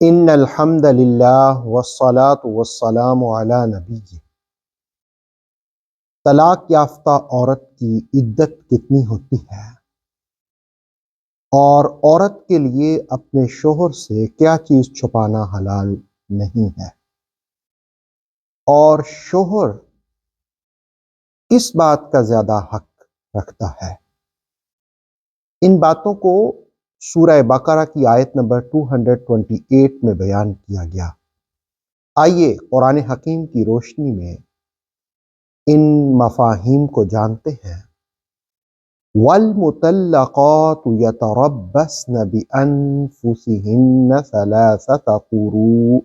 ان الحمد للہ والصلاة والسلام علی نبی۔ طلاق یافتہ عورت کی عدت کتنی ہوتی ہے اور عورت کے لیے اپنے شوہر سے کیا چیز چھپانا حلال نہیں ہے، اور شوہر کس بات کا زیادہ حق رکھتا ہے، ان باتوں کو سورہ بقرہ کی آیت نمبر 228 میں بیان کیا گیا۔ آئیے قرآن حکیم کی روشنی میں ان مفاہیم کو جانتے ہیں۔ وَالْمُطَلَّقَاتُ يَتَرَبَّصْنَ بِأَنفُسِهِنَّ ثَلَاثَةَ قُرُوءٍ۔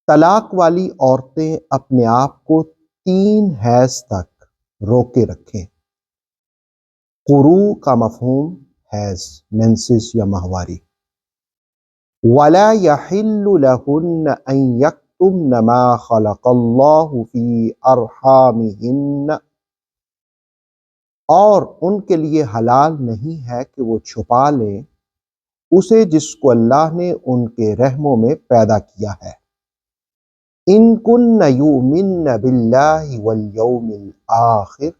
طلاق والی عورتیں اپنے آپ کو 3 حیض تک روکے رکھیں۔ قروء کا مفہوم حیض، مینسز یا ماہواری۔ وَلَا يَحِلُّ لَهُنَّ أَن يَكْتُمْنَ مَا خَلَقَ اللَّهُ فِي أَرْحَامِهِنَّ، اور ان کے لیے حلال نہیں ہے کہ وہ چھپا لیں اسے جس کو اللہ نے ان کے رحموں میں پیدا کیا ہے۔ ان کن یؤمن باللہ والیوم الآخر،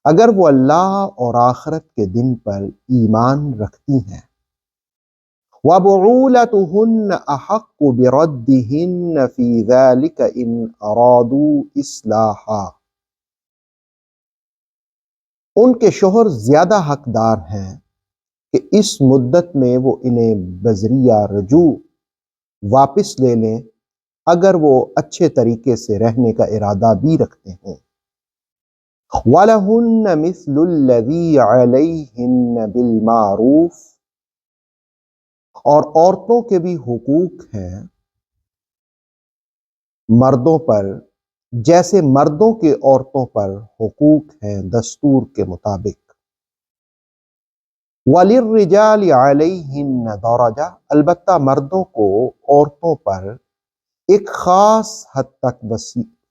اگر وہ اللہ اور آخرت کے دن پر ایمان رکھتی ہیں۔ وَبُعُولَتُهُنَّ أَحَقُّ بِرَدِّهِنَّ فِي ذَلِكَ إِنْ أَرَادُوا إِصْلَاحًا، ان کے شوہر زیادہ حقدار ہیں کہ اس مدت میں وہ انہیں بذریعہ رجوع واپس لے لیں اگر وہ اچھے طریقے سے رہنے کا ارادہ بھی رکھتے ہوں۔ وَلَهُنَّ مِثْلُ الَّذِي عَلَيْهِنَّ بِالْمَعْرُوفِ، اور عورتوں کے بھی حقوق ہیں مردوں پر جیسے مردوں کے عورتوں پر حقوق ہیں دستور کے مطابق۔ وَلِلرِّجَالِ عَلَيْهِنَّ دَرَجَةٌ، البتہ مردوں کو عورتوں پر ایک خاص حد تک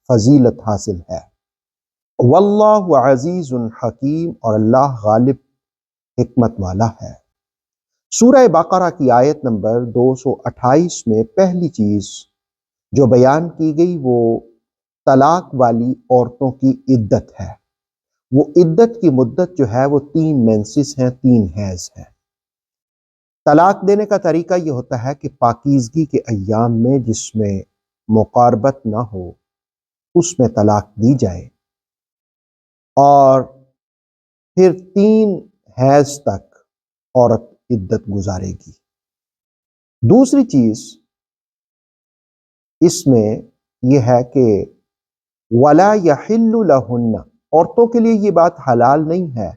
فضیلت حاصل ہے۔ واللہ عزیز حکیم، اور اللہ غالب حکمت والا ہے۔ سورہ بقرہ کی آیت نمبر 228 میں پہلی چیز جو بیان کی گئی وہ طلاق والی عورتوں کی عدت ہے۔ وہ عدت کی مدت جو ہے وہ 3 مینسز ہیں، 3 حیض ہیں۔ طلاق دینے کا طریقہ یہ ہوتا ہے کہ پاکیزگی کے ایام میں جس میں مقاربت نہ ہو اس میں طلاق دی جائے، اور پھر 3 حیض تک عورت عدت گزارے گی۔ دوسری چیز اس میں یہ ہے کہ وَلَا يَحِلُّ لَهُنَّ، عورتوں کے لیے یہ بات حلال نہیں ہے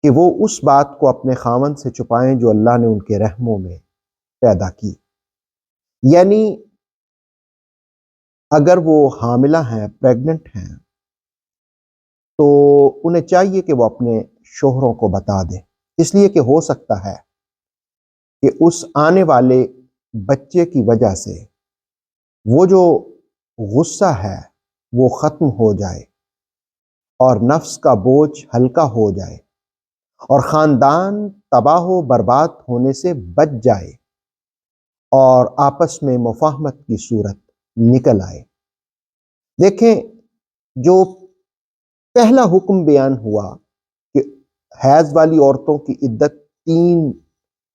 کہ وہ اس بات کو اپنے خاوند سے چھپائیں جو اللہ نے ان کے رحموں میں پیدا کی۔ یعنی اگر وہ حاملہ ہیں، پریگننٹ ہیں، تو انہیں چاہیے کہ وہ اپنے شوہروں کو بتا دیں، اس لیے کہ ہو سکتا ہے کہ اس آنے والے بچے کی وجہ سے وہ جو غصہ ہے وہ ختم ہو جائے اور نفس کا بوجھ ہلکا ہو جائے اور خاندان تباہ و برباد ہونے سے بچ جائے اور آپس میں مفاہمت کی صورت نکل آئے۔ دیکھیں، جو پہلا حکم بیان ہوا کہ حیض والی عورتوں کی عدت 3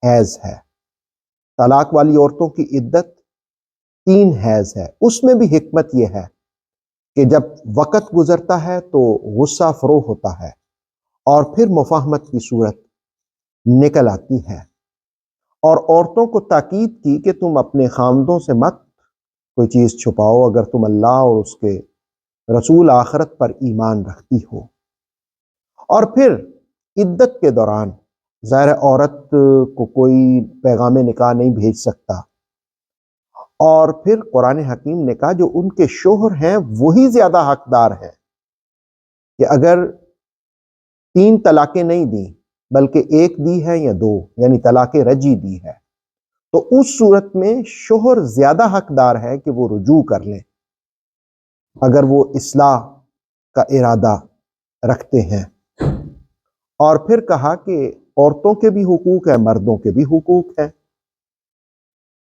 حیض ہے، طلاق والی عورتوں کی عدت 3 حیض ہے، اس میں بھی حکمت یہ ہے کہ جب وقت گزرتا ہے تو غصہ فروغ ہوتا ہے اور پھر مفاہمت کی صورت نکل آتی ہے، اور عورتوں کو تاکید کی کہ تم اپنے خاوندوں سے مت کوئی چیز چھپاؤ اگر تم اللہ اور اس کے رسول آخرت پر ایمان رکھتی ہو۔ اور پھر عدت کے دوران ظاہر عورت کو کوئی پیغام نکاح نہیں بھیج سکتا، اور پھر قرآن حکیم نے کہا جو ان کے شوہر ہیں وہی زیادہ حقدار ہیں کہ اگر 3 طلاقیں نہیں دیں بلکہ 1 دی ہے یا 2 یعنی طلاق رجعی دی ہے، تو اس صورت میں شوہر زیادہ حقدار ہے کہ وہ رجوع کر لیں اگر وہ اصلاح کا ارادہ رکھتے ہیں۔ اور پھر کہا کہ عورتوں کے بھی حقوق ہیں، مردوں کے بھی حقوق ہیں۔